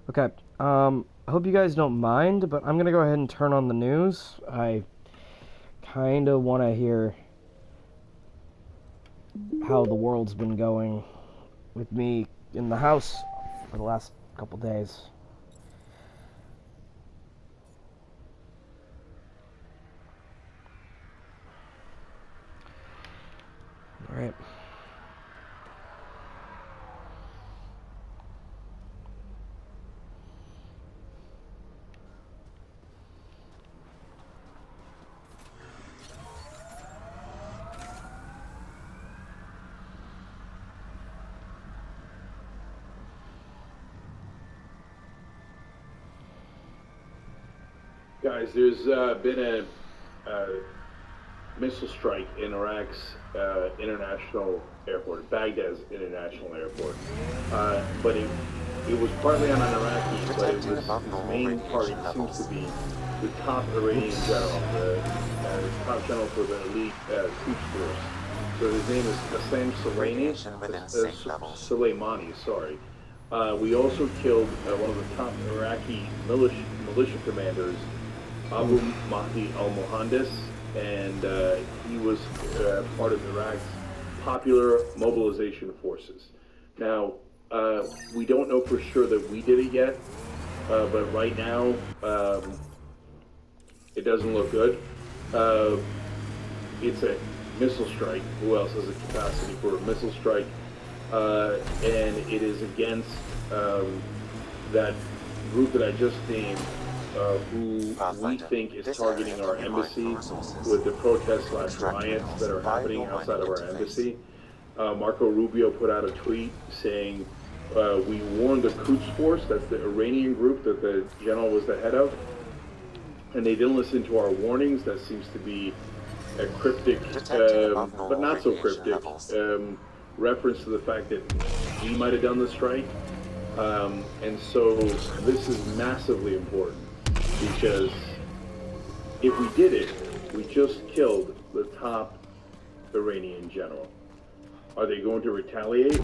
Okay, I hope you guys don't mind, but I'm gonna go ahead and turn on the news. I kinda wanna hear how the world's been going with me in the house for the last couple days. Alright. Guys, there's been a missile strike in Iraq's international airport, Baghdad's international airport. But it was partly on an Iraqi, but it was his main target seems to be the top Iranian general, the top general for the elite Quds force. So his name is Soleimani, sorry. We also killed one of the top Iraqi militia commanders, Abu Mahdi al-Mohandes, and he was part of Iraq's Popular Mobilization Forces. Now, we don't know for sure that we did it yet, but right now, it doesn't look good. It's a missile strike. Who else has a capacity for a missile strike? And it is against that group that I just named, who we think is targeting our embassy with the protests/riots that are happening outside of our embassy. Marco Rubio put out a tweet saying, we warned the Quds Force, that's the Iranian group that the general was the head of, and they didn't listen to our warnings. That seems to be a cryptic, but not so cryptic, reference to the fact that we might have done the strike. And so this is massively important, because if we did it, we just killed the top Iranian general. Are they going to retaliate?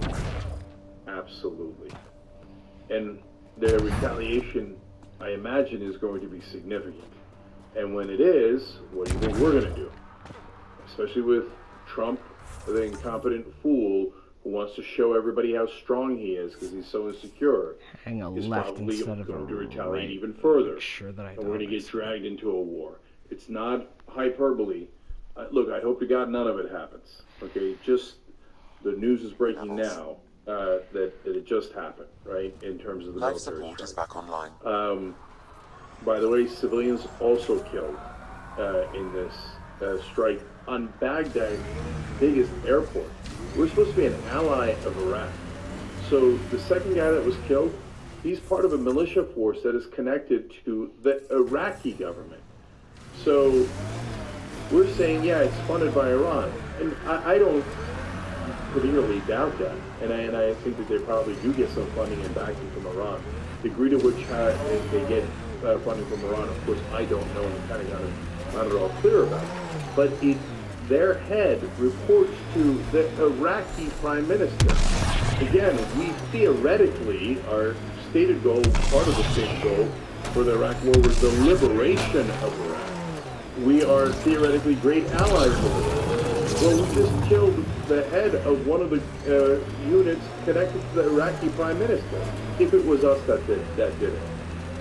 Absolutely. And their retaliation, I imagine, is going to be significant. And when it is, what do you think we're going to do? Especially with Trump, the incompetent fool who wants to show everybody how strong he is because he's so insecure. Hang a is left probably instead of going a to retaliate right. even further. Sure that I and we're going to get thought dragged into a war. It's not hyperbole. Look, I hope to God none of it happens. Okay, just the news is breaking now that it just happened, right? In terms of the Life military support is strike. back online. By the way, civilians also killed in this strike on Baghdad's biggest airport. We're supposed to be an ally of Iraq. So the second guy that was killed, he's part of a militia force that is connected to the Iraqi government. So we're saying, yeah, it's funded by Iran. And I don't particularly doubt that. And I think that they probably do get some funding and backing from Iran. The degree to which they get funding from Iran, of course, I don't know, and the Pentagon is not at all clear about it. But their head reports to the Iraqi prime minister. Again, we theoretically, our stated goal, part of the stated goal for the Iraq war was the liberation of Iraq. We are theoretically great allies of Iraq. Well, we just killed the head of one of the units connected to the Iraqi prime minister, if it was us that did it.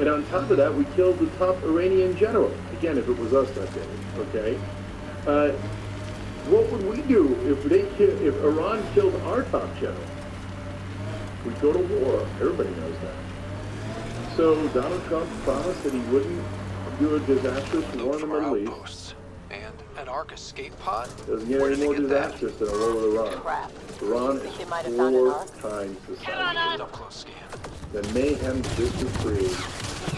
And on top of that, we killed the top Iranian general. Again, if it was us that did it, okay? What would we do if Iran killed our top general? We'd go to war. Everybody knows that. So Donald Trump promised that he wouldn't do a disastrous war in the Middle East. And an Ark escape pod? Doesn't get any more disastrous than a war with Iran. Iran is 4 times the size Up close scan. The mayhem this would create,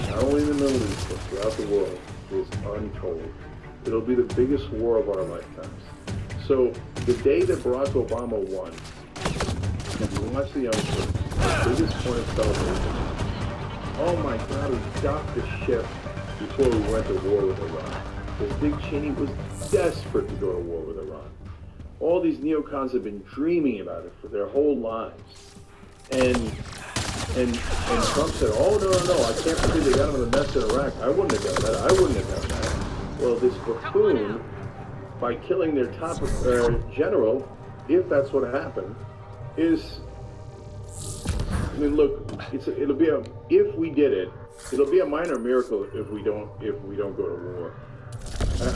not only in the Middle East, but throughout the world, is untold. It'll be the biggest war of our lifetimes. So, the day that Barack Obama won, if you watch the youngsters, the biggest point of celebration, oh my God, we docked the ship before we went to war with Iran. Because Dick Cheney was desperate to go to war with Iran. All these neocons have been dreaming about it for their whole lives. And And Trump said, oh, no, I can't believe they got him in the mess in Iraq. I wouldn't have done that. I wouldn't have done that. Well, this buffoon, by killing their top general, if that's what happened, is, I mean, look, it'll be if we did it, it'll be a minor miracle if we don't go to war.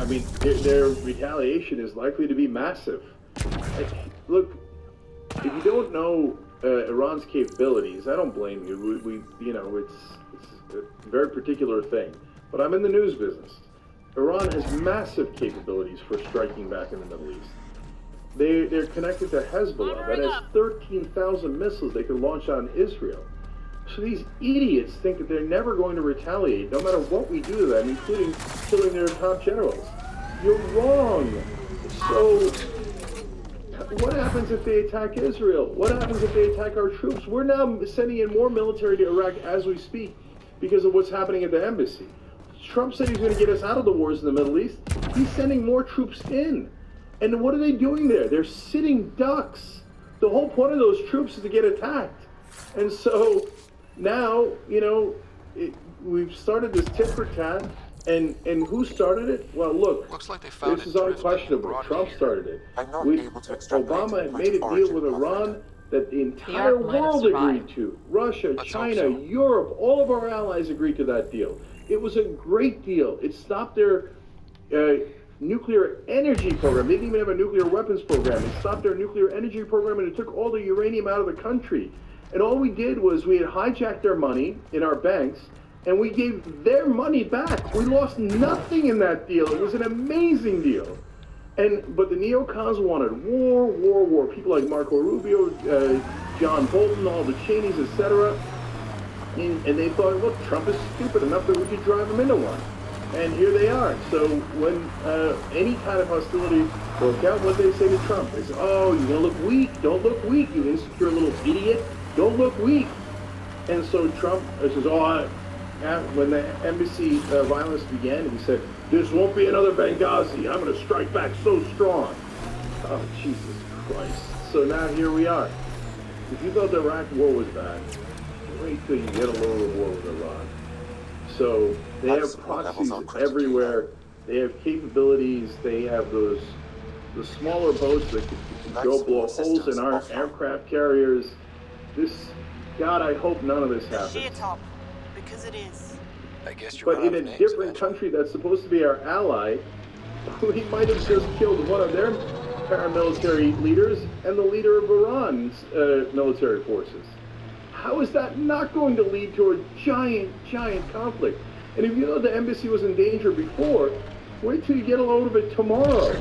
I mean, their retaliation is likely to be massive. Look, if you don't know Iran's capabilities, I don't blame you. It's a very particular thing. But I'm in the news business. Iran has massive capabilities for striking back in the Middle East. They're connected to Hezbollah that has 13,000 missiles they can launch on Israel. So these idiots think that they're never going to retaliate, no matter what we do to them, including killing their top generals. You're wrong. So what happens if they attack Israel? What happens if they attack our troops? We're now sending in more military to Iraq as we speak because of what's happening at the embassy. Trump said he's going to get us out of the wars in the Middle East. He's sending more troops in. And what are they doing there? They're sitting ducks. The whole point of those troops is to get attacked. And so now, we've started this tit for tat, and who started it? Well, look, Looks like they found this is unquestionable. Trump started it. Obama had made a deal with Iran that the entire world agreed to. Russia, China, Europe, all of our allies agreed to that deal. It was a great deal. It stopped their nuclear energy program. They didn't even have a nuclear weapons program. It stopped their nuclear energy program, and it took all the uranium out of the country. And all we did was we had hijacked their money in our banks, and we gave their money back. We lost nothing in that deal. It was an amazing deal. But the neocons wanted war. People like Marco Rubio, John Bolton, all the Cheneys, etc. And they thought, look, Trump is stupid enough that we could drive him into one. And here they are. So when any kind of hostility broke out, what they say to Trump? They say, oh, you're going to look weak. Don't look weak, you insecure little idiot. Don't look weak. And so Trump says, when the embassy violence began, he said, this won't be another Benghazi. I'm going to strike back so strong. Oh, Jesus Christ. So now here we are. If you thought the Iraq war was bad, wait till you get a little war with Iran. So they have proxies everywhere. They have capabilities. They have the smaller boats that can go blow holes in our aircraft carriers. God, I hope none of this happens. Because it is. I guess you're But in a different country that's supposed to be our ally, we might have just killed one of their paramilitary leaders and the leader of Iran's military forces. How is that not going to lead to a giant conflict? And if you know the embassy was in danger before, wait till you get a load of it tomorrow.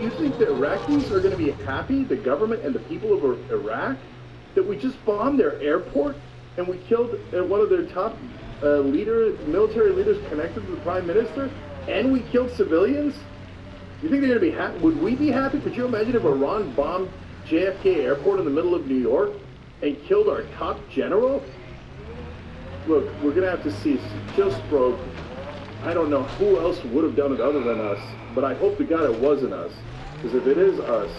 You think the Iraqis are going to be happy, the government and the people of Iraq, that we just bombed their airport and we killed one of their top military leaders connected to the prime minister, and we killed civilians? You think they're going to be happy? Would we be happy? Could you imagine if Iran bombed JFK Airport in the middle of New York and killed our top general? Look, we're going to have to see. It's just broke. I don't know who else would have done it other than us, but I hope to God it wasn't us. Because if it is us,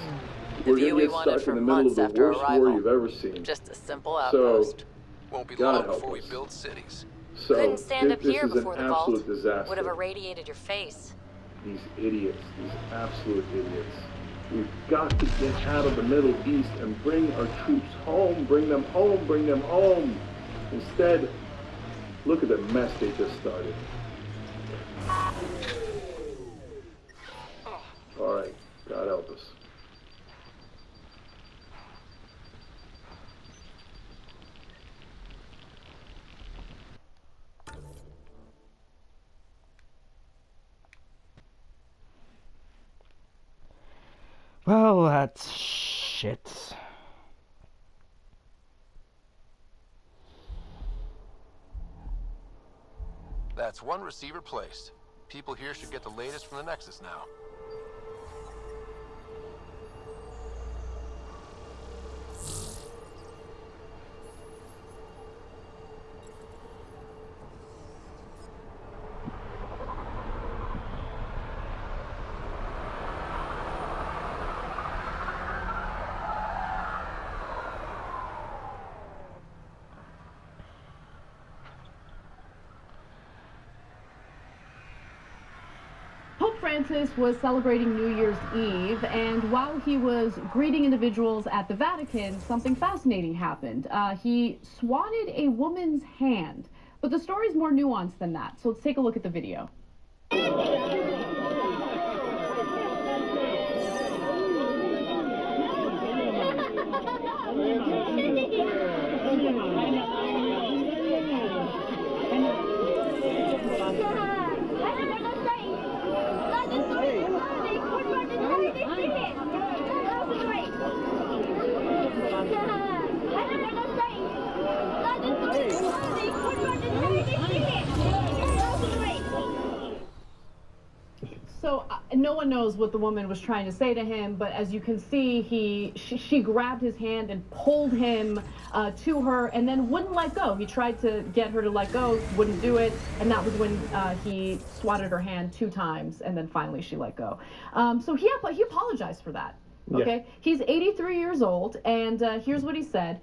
we're going to get stuck in the middle of the worst war you've ever seen. Just a simple outpost. So, Won't be God long help before we us. build cities. So, Couldn't stand up this here is before an the vault. absolute disaster. Would have irradiated your face. These idiots, these absolute idiots. We've got to get out of the Middle East and bring our troops home, bring them home, bring them home. Instead, look at the mess they just started. All right, God help us. Well, that's shit. That's one receiver placed. People here should get the latest from the Nexus now. Francis was celebrating New Year's Eve, and while he was greeting individuals at the Vatican, something fascinating happened. He swatted a woman's hand, but the story's more nuanced than that, so let's take a look at the video. So no one knows what the woman was trying to say to him, but as you can see, she grabbed his hand and pulled him to her and then wouldn't let go. He tried to get her to let go, wouldn't do it, and that was when he swatted her hand 2 times, and then finally she let go. So he apologized for that. Okay, yeah. He's 83 years old, and here's what he said.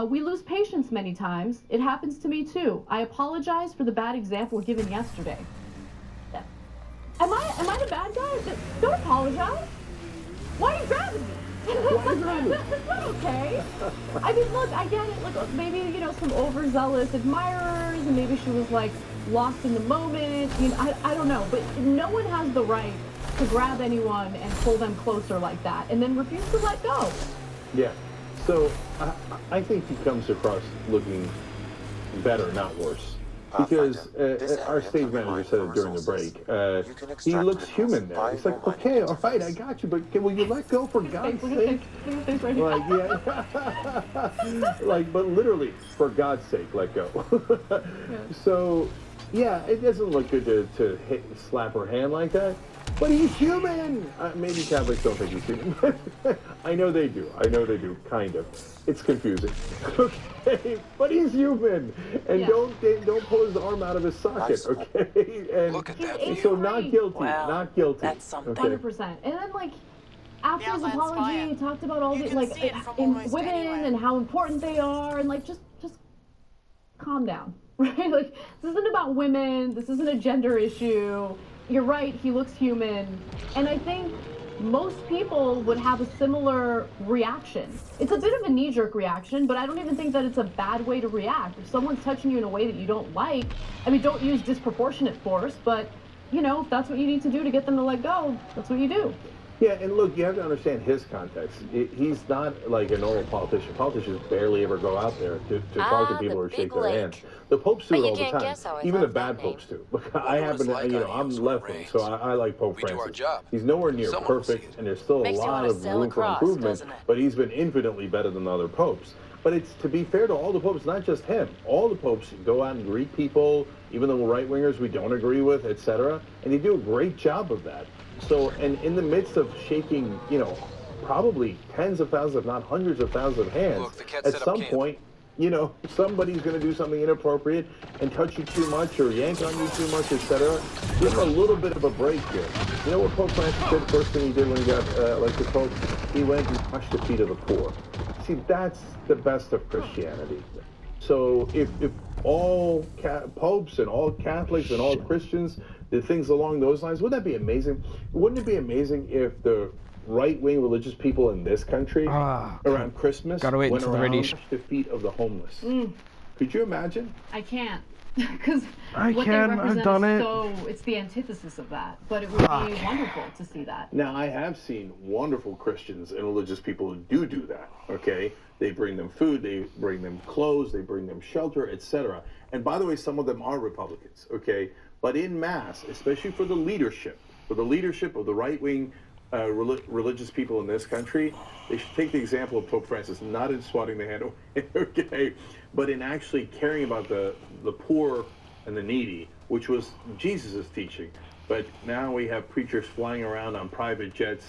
We lose patience many times. It happens to me too. I apologize for the bad example given yesterday. Am I the bad guy? Don't apologize. Why are you grabbing me? That's not okay. I mean, look, I get it. Look, maybe, you know, some overzealous admirers, and maybe she was, like, lost in the moment. You know, I don't know. But no one has the right to grab anyone and pull them closer like that and then refuse to let go. Yeah. So I think he comes across looking better, not worse. Because our stage manager said it during the break. He looks human there. He's like, okay, all right, I got you, but will you let go for God's sake? Like, yeah, like, but literally, for God's sake, let go. So, yeah, it doesn't look good to slap her hand like that. But he's human! Maybe Catholics don't think he's human. I know they do. Kind of. It's confusing. Okay, but he's human. And don't pull his arm out of his socket, okay? And look at that. so not guilty, well, not guilty. That's something. Okay. 100%. And then, like, after his that's apology, fine. he talked about all You the, can like, see it from in almost women anywhere. and how important they are, and, like, just calm down, right? Like, this isn't about women. This isn't a gender issue. You're right, he looks human. And I think most people would have a similar reaction. It's a bit of a knee-jerk reaction, but I don't even think that it's a bad way to react. If someone's touching you in a way that you don't like, I mean, don't use disproportionate force, but, you know, if that's what you need to do to get them to let go, that's what you do. Yeah, and look, you have to understand his context. He's not like a normal politician. Politicians barely ever go out there to talk to people or shake their hand. The popes do it all the time. Even the bad popes do. Look, I happen to, you know, I'm left-wing, so I like Pope Francis. He's nowhere near perfect, and there's still a lot of room for improvement, but he's been infinitely better than the other popes. But it's, to be fair to all the popes, not just him. All the popes go out and greet people, even the right-wingers we don't agree with, etc., and they do a great job of that. So, and in the midst of shaking, you know, probably tens of thousands, if not hundreds of thousands of hands, at some point, you know, somebody's going to do something inappropriate and touch you too much or yank on you too much, etc. Give a little bit of a break here. You know what Pope Francis did? First thing he did when he got elected Pope? He went and washed the feet of the poor. See, that's the best of Christianity. So if all popes and all Catholics and all Christians did things along those lines, wouldn't that be amazing? Wouldn't it be amazing if the right-wing religious people in this country around Christmas gotta wait went until the around radiation. the feet of the homeless? Could you imagine? I can't. Because I what can, they represent I've done is it. so, it's the antithesis of that. But it would be wonderful to see that. Now, I have seen wonderful Christians and religious people who do that, okay? They bring them food, they bring them clothes, they bring them shelter, etc. And by the way, some of them are Republicans, okay? But in mass, especially for the leadership of the right-wing religious people in this country, they should take the example of Pope Francis, not in swatting the hand away, okay, but in actually caring about the poor and the needy, which was Jesus' teaching. But now we have preachers flying around on private jets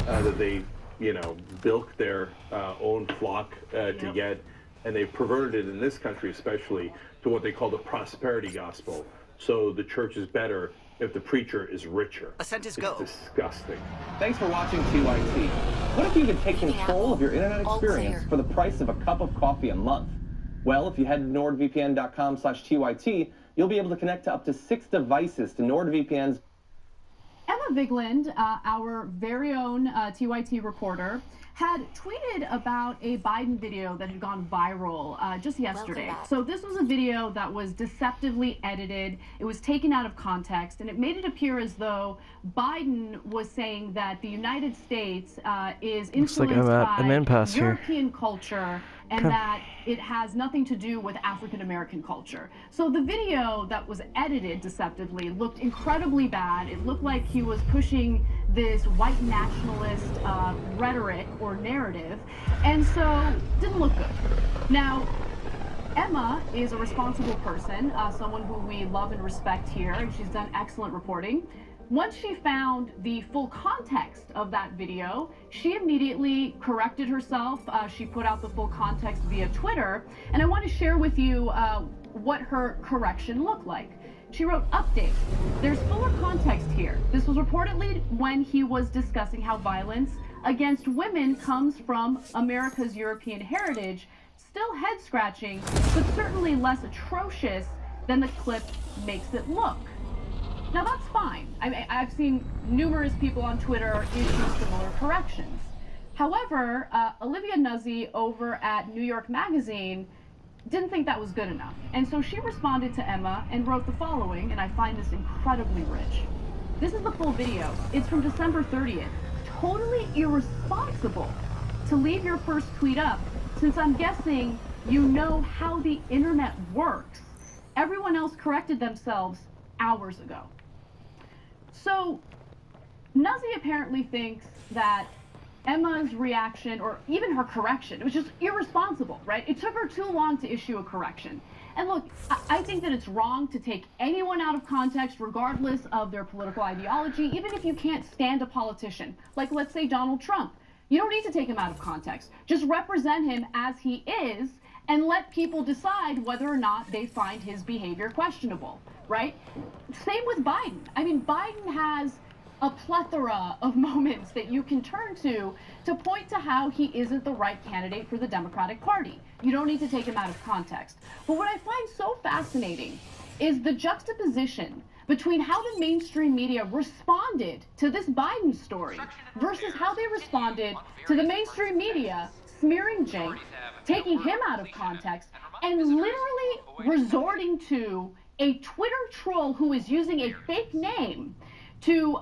that they, you know, bilk their own flock to get, and they've perverted it in this country especially to what they call the prosperity gospel. So the church is better if the preacher is richer. A cent is go. It's disgusting. Thanks for watching TYT. What if you could take control of your internet experience for the price of a cup of coffee a month? Well, if you head to nordvpn.com/TYT, you'll be able to connect to up to 6 devices to NordVPN's. Am Emma Vigeland, our very own TYT reporter, had tweeted about a Biden video that had gone viral just yesterday. So this was a video that was deceptively edited. It was taken out of context, and it made it appear as though Biden was saying that the United States is influenced by European culture and that it has nothing to do with African American culture. So the video that was edited deceptively looked incredibly bad. It looked like he was pushing this white nationalist rhetoric or narrative, and so didn't look good. Now, Emma is a responsible person, someone who we love and respect here, and she's done excellent reporting. Once she found the full context of that video, she immediately corrected herself. She put out the full context via Twitter, and I want to share with you what her correction looked like. She wrote, "Update. There's fuller context here. This was reportedly when he was discussing how violence against women comes from America's European heritage. Still head-scratching, but certainly less atrocious than the clip makes it look." Now that's fine. I've seen numerous people on Twitter issue similar corrections. However, Olivia Nuzzi over at New York Magazine didn't think that was good enough. And so she responded to Emma and wrote the following, and I find this incredibly rich. This is the full video. It's from December 30th. "Totally irresponsible to leave your first tweet up, since I'm guessing you know how the internet works. Everyone else corrected themselves hours ago." So Nuzzi apparently thinks that Emma's reaction, or even her correction, it was just irresponsible, right? It took her too long to issue a correction. And look, I think that it's wrong to take anyone out of context regardless of their political ideology, even if you can't stand a politician. Like, let's say Donald Trump. You don't need to take him out of context. Just represent him as he is and let people decide whether or not they find his behavior questionable, right? Same with Biden. I mean, Biden has a plethora of moments that you can turn to point to how he isn't the right candidate for the Democratic Party. You don't need to take him out of context. But what I find so fascinating is the juxtaposition between how the mainstream media responded to this Biden story versus how they responded to the mainstream media smearing Jake, taking him out of context, and literally resorting to a Twitter troll who is using a fake name to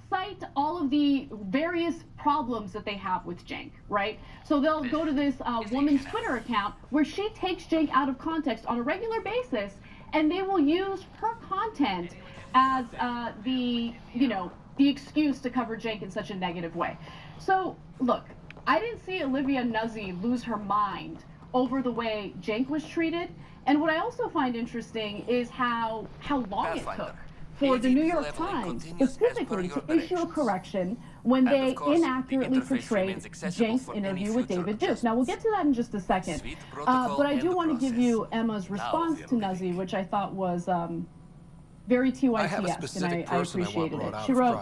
cite all of the various problems that they have with Cenk, right? So they'll go to this woman's Twitter account where she takes Cenk out of context on a regular basis, and they will use her content as the excuse to cover Cenk in such a negative way. So look, I didn't see Olivia Nuzzi lose her mind over the way Cenk was treated, and what I also find interesting is how long it took for the New York Times specifically to issue a correction when they inaccurately portrayed Cenk's interview with David Duke. Now, we'll get to that in just a second, but I do want to give you Emma's response to Nuzzi, which I thought was very TYT-esque, and I appreciated it. She wrote,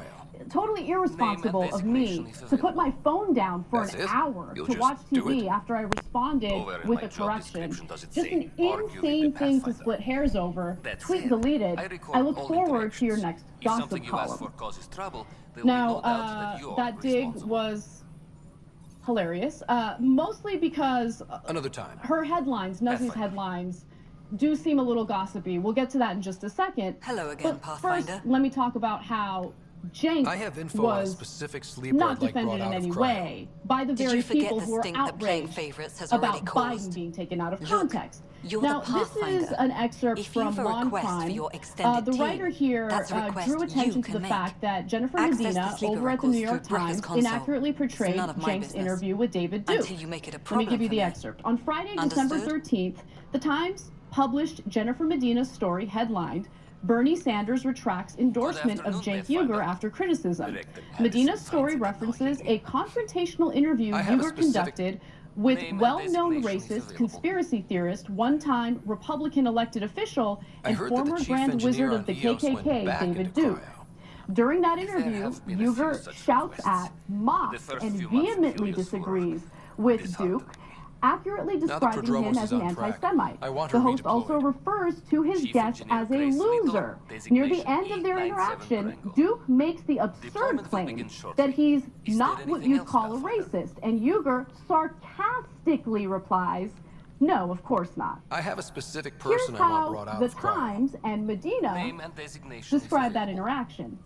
"Totally irresponsible of me to put my phone down for an hour to watch TV after I responded with a correction. Just an insane thing to split hairs over. Tweet deleted. I look forward to your next gossip column." Now, that dig was hilarious, mostly because her headlines, Nuzzi's headlines, do seem a little gossipy. We'll get to that in just a second. Hello again, Pathfinder. First, let me talk about how Cenk was not defended in any way by the very people who are outraged about Biden being taken out of context. Now, this is an excerpt from Law & Crime. The writer here drew attention to the fact that Jennifer Medina over at the New York Times inaccurately portrayed Cenk's interview with David Duke. Let me give you the excerpt. On Friday, December 13th, the Times published Jennifer Medina's story headlined, "Bernie Sanders retracts endorsement of Cenk Uygur after criticism." Medina's story references a confrontational interview Uygur conducted with well-known racist, conspiracy theorist, one-time Republican elected official, and former Grand Wizard of the KKK, David Duke. During that interview, Uygur shouts at, mocks, and vehemently disagrees with Duke, accurately describing him as an anti-Semite. The host also refers to his guest as a loser. Near the end of their interaction, Duke makes the absurd claim that he's not what you'd call a racist, and Uyghur sarcastically replies, "No, of course not." I have a specific person I want brought out The of crime. Times and Medina describe that interaction.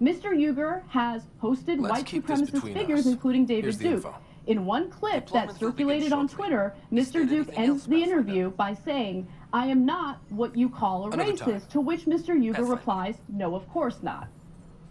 Mr. Uyghur has hosted white supremacist figures, including David Duke. In one clip that circulated on Twitter, Mr. Duke ends the interview by saying, "I am not what you call a racist," to which Mr. Uyghur replies, "No, of course not."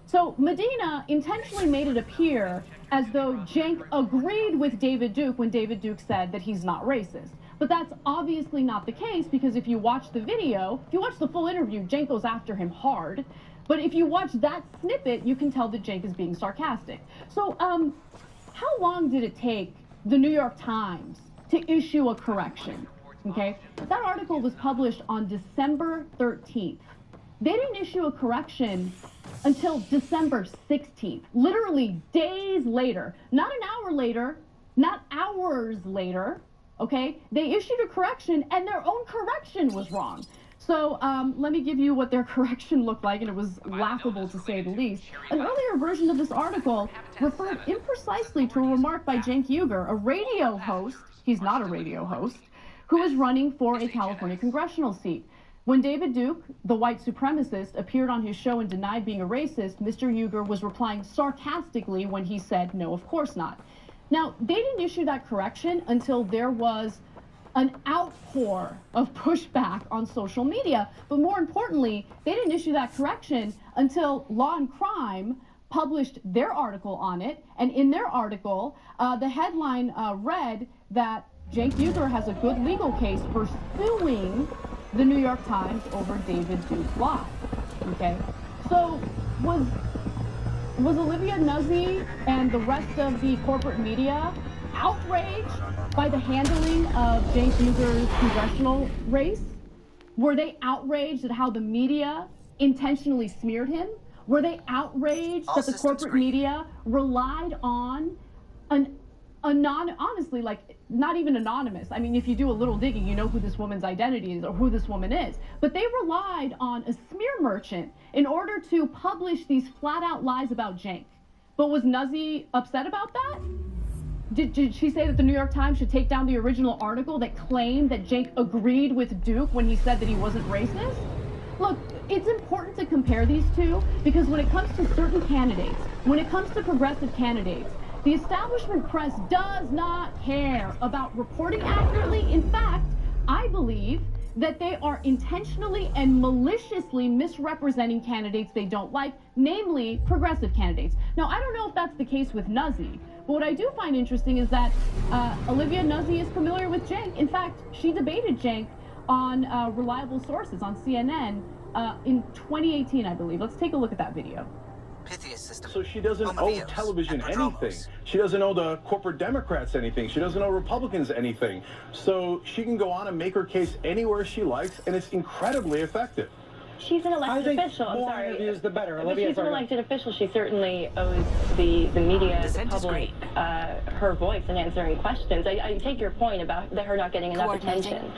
So Medina intentionally made it appear as though Cenk agreed with David Duke when David Duke said that he's not racist. But that's obviously not the case, because if you watch the video, if you watch the full interview, Cenk goes after him hard. But if you watch that snippet, you can tell that Cenk is being sarcastic. So, how long did it take the New York Times to issue a correction? Okay, that article was published on December 13th. They didn't issue a correction until December 16th, literally days later, not an hour later, not hours later. Okay, they issued a correction and their own correction was wrong. So let me give you what their correction looked like, and it was laughable to say the least. An earlier version of this article referred imprecisely to a remark by Cenk Uyghur, a radio host, he's not a radio host, who is running for a California congressional seat. When David Duke, the white supremacist, appeared on his show and denied being a racist, Mr. Uyghur was replying sarcastically when he said, "No, of course not." Now, they didn't issue that correction until there was an outpour of pushback on social media. But more importantly, they didn't issue that correction until Law and Crime published their article on it. And in their article, the headline read that Cenk Uyghur has a good legal case for suing the New York Times over David Duke's lie. Okay, so was Olivia Nuzzi and the rest of the corporate media outraged by the handling of Cenk Uygur's congressional race? Were they outraged at how the media intentionally smeared him? Were they outraged that the corporate media relied on honestly, like, not even anonymous. I mean, if you do a little digging, you know who this woman's identity is or who this woman is. But they relied on a smear merchant in order to publish these flat-out lies about Cenk. But was Nuzzi upset about that? Did she say that the New York Times should take down the original article that claimed that Cenk agreed with Duke when he said that he wasn't racist? Look, it's important to compare these two, because when it comes to certain candidates, when it comes to progressive candidates, the establishment press does not care about reporting accurately. In fact, I believe that they are intentionally and maliciously misrepresenting candidates they don't like, namely progressive candidates. Now, I don't know if that's the case with Nuzzi, but what I do find interesting is that Olivia Nuzzi is familiar with Cenk. In fact, she debated Cenk on reliable sources on CNN in 2018, I believe. Let's take a look at that video. So she doesn't owe television anything. She doesn't owe the corporate Democrats anything. She doesn't owe Republicans anything. So she can go on and make her case anywhere she likes, and it's incredibly effective. She's an elected official. I'm sorry. Interviews, the better. Olivia, she's an elected official. She certainly owes the media, the public, her voice in answering questions. I take your point about her not getting enough attention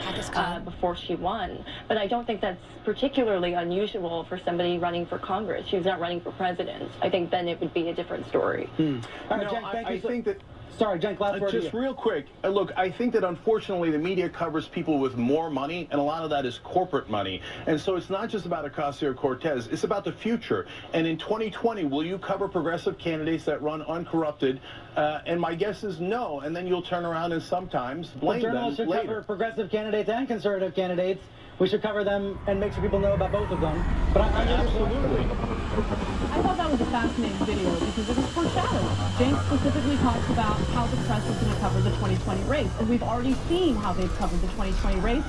before she won, but I don't think that's particularly unusual for somebody running for Congress. She's not running for president. I think then it would be a different story. All right, Jack, I think that. Sorry, Cenk, last word. Just real quick, look, I think that unfortunately the media covers people with more money, and a lot of that is corporate money. And so it's not just about Ocasio-Cortez, it's about the future. And in 2020, will you cover progressive candidates that run uncorrupted? And my guess is no, and then you'll turn around and sometimes blame them later. Journalists should cover progressive candidates and conservative candidates. We should cover them and make sure people know about both of them. But absolutely. I thought that was a fascinating video because it was foreshadowing. Cenk specifically talks about how the press is going to cover the 2020 race, and we've already seen how they've covered the 2020 race.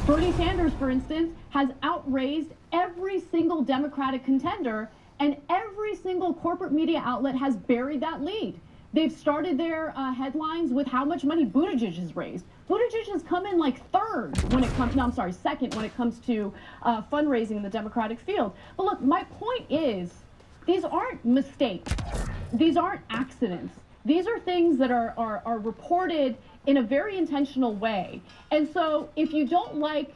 Bernie Sanders, for instance, has outraised every single Democratic contender, and every single corporate media outlet has buried that lead. They've started their headlines with how much money Buttigieg has raised. Buttigieg has come in like second when it comes to fundraising in the Democratic field. But look, my point is, these aren't mistakes. These aren't accidents. These are things that are reported in a very intentional way. And so if you don't like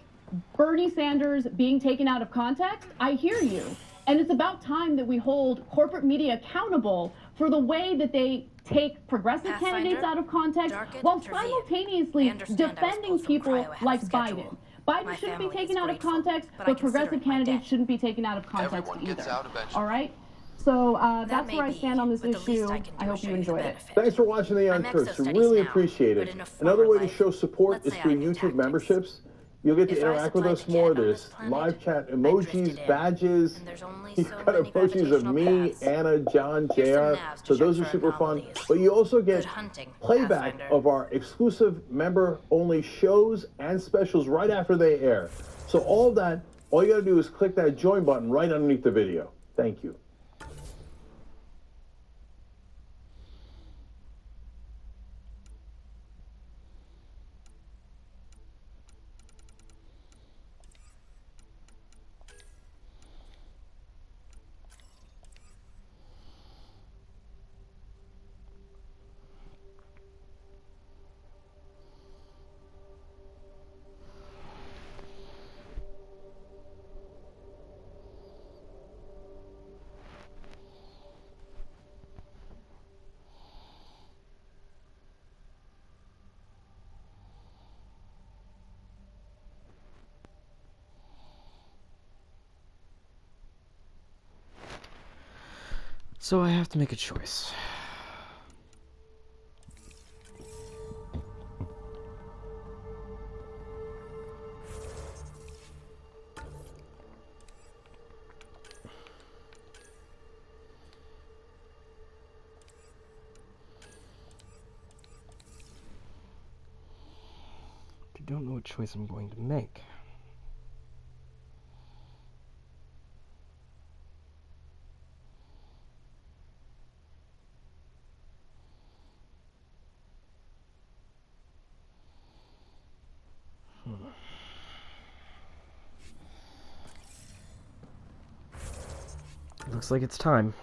Bernie Sanders being taken out of context, I hear you. And it's about time that we hold corporate media accountable for the way that they take progressive candidates out of context while simultaneously defending people like Biden. Biden shouldn't be taken out of context, but progressive candidates shouldn't be taken out of context either. All right? So that's where I stand on this issue. I hope you enjoyed it. Thanks for watching the Untruths. We really appreciate it. Another way to show support is through YouTube memberships. You'll get to interact with us more. There's live chat emojis, badges. You've got emojis of me, Anna, John, JR. So those are super fun. But you also get playback of our exclusive member-only shows and specials right after they air. So all of that, all you got to do is click that join button right underneath the video. Thank you. So I have to make a choice. I don't know what choice I'm going to make. Looks like it's time.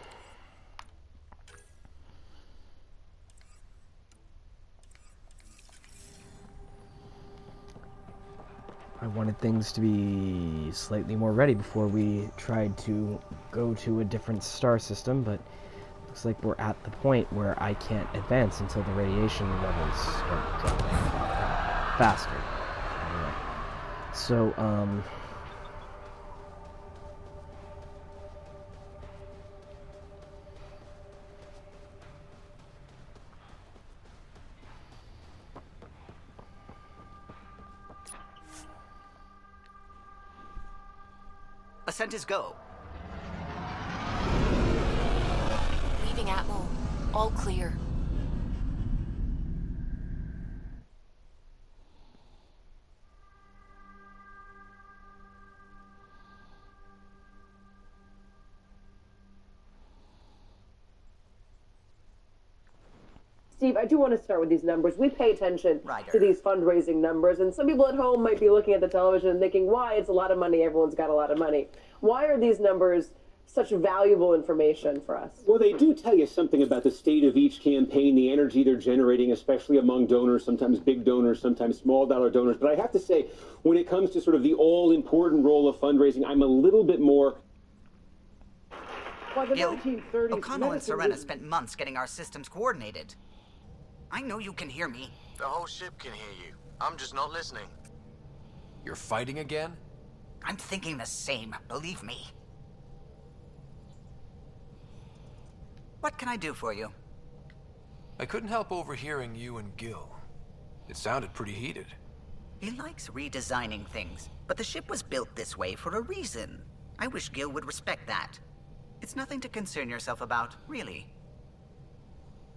I wanted things to be slightly more ready before we tried to go to a different star system, but looks like we're at the point where I can't advance until the radiation levels start dropping faster. Anyway. So, Ascent is go. Leaving Atmo. All clear. Steve, I do want to start with these numbers. We pay attention to these fundraising numbers, and some people at home might be looking at the television and thinking, why? It's a lot of money. Everyone's got a lot of money. Why are these numbers such valuable information for us? Well, they do tell you something about the state of each campaign, the energy they're generating, especially among donors, sometimes big donors, sometimes small dollar donors. But I have to say, when it comes to sort of the all-important role of fundraising, I'm a little bit more... By the 1930s, O'Connell and Serena spent months getting our systems coordinated. I know you can hear me. The whole ship can hear you. I'm just not listening. You're fighting again? I'm thinking the same, believe me. What can I do for you? I couldn't help overhearing you and Gil. It sounded pretty heated. He likes redesigning things, but the ship was built this way for a reason. I wish Gil would respect that. It's nothing to concern yourself about, really.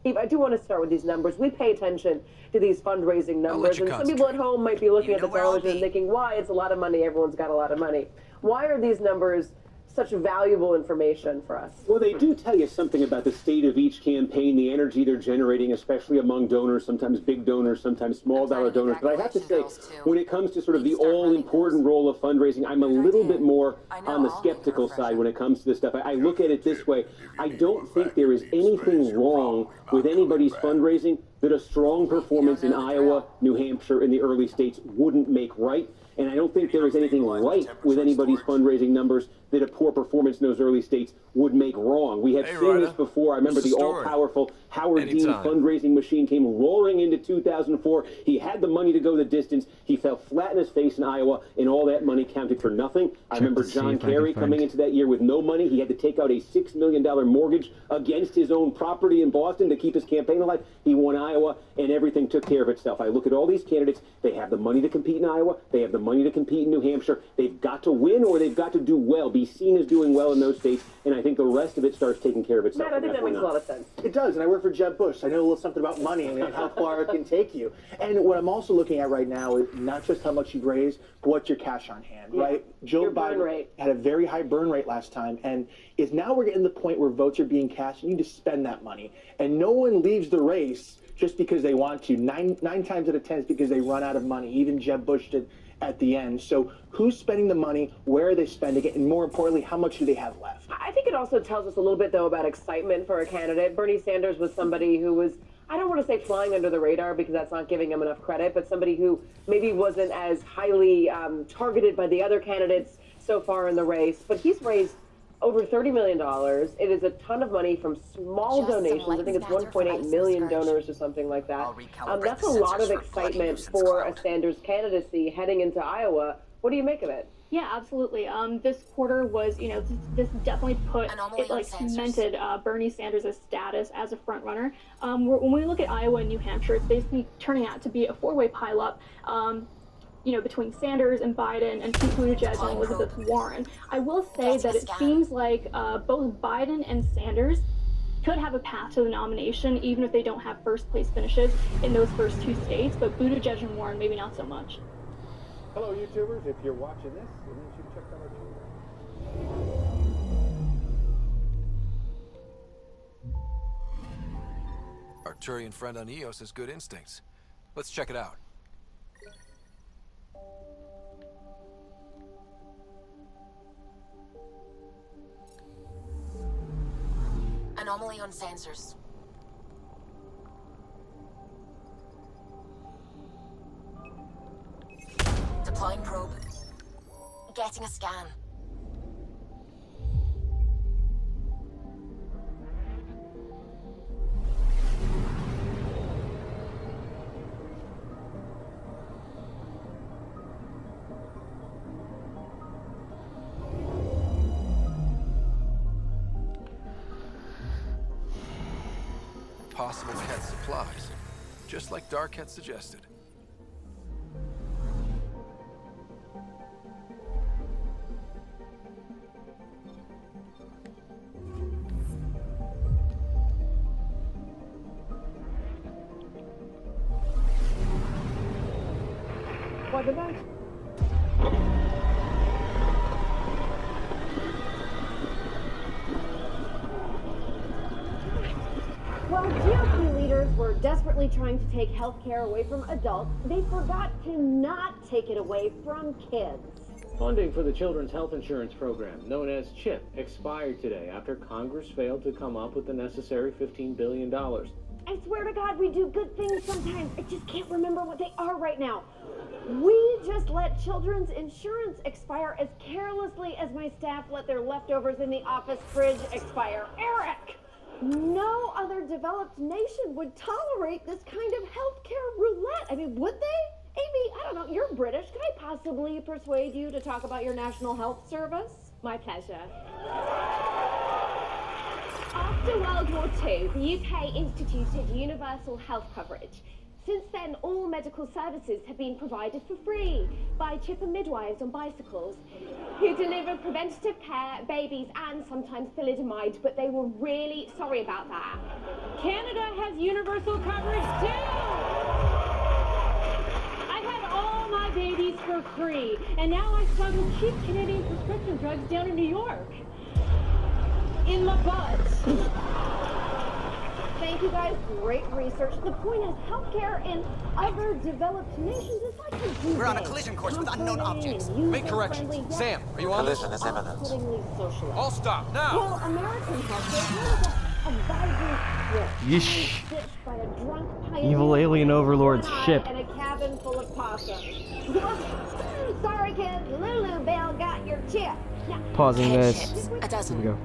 Steve, I do want to start with these numbers. We pay attention to these fundraising numbers, and some people at home might be looking at the television and thinking, why? It's a lot of money. Everyone's got a lot of money. Why are these numbers such valuable information for us. Well, they do tell you something about the state of each campaign, the energy they're generating, especially among donors, sometimes big donors, sometimes small dollar donors. But I have to say, when it comes to sort of the all-important role of fundraising, I'm a little bit more on the skeptical side when it comes to this stuff. I look at it this way. I don't think there is anything wrong with anybody's fundraising that a strong performance in Iowa, New Hampshire, and the early states wouldn't make right. And I don't think there is anything right with anybody's fundraising numbers that a poor performance in those early states would make wrong. We have seen this before. I remember the all-powerful Howard Dean fundraising machine came roaring into 2004. He had the money to go the distance. He fell flat in his face in Iowa, and all that money counted for nothing. I remember John Kerry coming into that year with no money. He had to take out a $6 million mortgage against his own property in Boston to keep his campaign alive. He won Iowa, and everything took care of itself. I look at all these candidates. They have the money to compete in Iowa. They have the money to compete in New Hampshire. They've got to win, or they've got to do well, be seen as doing well in those states, and I think the rest of it starts taking care of itself. Matt, I think that makes a lot of sense. It does, and I work for Jeb Bush. I know a little something about money and how far it can take you. And what I'm also looking at right now is not just how much you've raised, but what's your cash on hand, right? Joe Biden had a very high burn rate last time, and now we're getting to the point where votes are being cast. You need to spend that money, and no one leaves the race just because they want to. Nine times out of 10 is because they run out of money. Even Jeb Bush did at the end. So who's spending the money? Where are they spending it? And more importantly, how much do they have left? I think it also tells us a little bit, though, about excitement for a candidate. Bernie Sanders was somebody who was, I don't want to say flying under the radar because that's not giving him enough credit, but somebody who maybe wasn't as highly targeted by the other candidates so far in the race. But he's raised over $30 million. It is a ton of money from small donations. I think it's 1.8 million donors or something like that. That's a lot of excitement for a Sanders candidacy heading into Iowa. What do you make of it? Yeah, absolutely. This quarter was, this definitely cemented Bernie Sanders' status as a front runner. When we look at Iowa and New Hampshire, it's basically turning out to be a four-way pileup. Between Sanders and Biden and Pete Buttigieg and Elizabeth Warren. I will say that it seems like both Biden and Sanders could have a path to the nomination, even if they don't have first place finishes in those first two states, but Buttigieg and Warren, maybe not so much. Hello, YouTubers. If you're watching this, you should check out our Arcturian friend on Eos has good instincts. Let's check it out. Anomaly on sensors. Deploying probe. Getting a scan. Possible Ket supplies, just like Dark had suggested. What about? While GOP leaders were desperately trying to take health care away from adults, they forgot to not take it away from kids. Funding for the Children's Health Insurance Program, known as CHIP, expired today after Congress failed to come up with the necessary $15 billion. I swear to God, we do good things sometimes. I just can't remember what they are right now. We just let children's insurance expire as carelessly as my staff let their leftovers in the office fridge expire. Eric! No other developed nation would tolerate this kind of healthcare roulette. I mean, would they? Amy, I don't know, you're British. Can I possibly persuade you to talk about your National Health Service? My pleasure. After World War II, the UK instituted universal health coverage. Since then, all medical services have been provided for free by chipper midwives on bicycles who deliver preventative care, babies, and sometimes thalidomide, but they were really sorry about that. Canada has universal coverage too! I've had all my babies for free. And now I smuggle cheap Canadian prescription drugs down in New York. In my butt. Thank you guys. Great research. The point is, healthcare in other developed nations is like a zoo. We're on a collision course with unknown objects. Make corrections. Sam, are you on this? Collision is imminent. All stop now. Well, American healthcare is a vibrant Yeesh. stitched by a drunk pioneer Evil alien overlord's with one eye ship. and a cabin full of possums. Sorry, kids. Lulu Bell got your chip. Now, Pausing Okay, this. ships. A Here dozen. we go.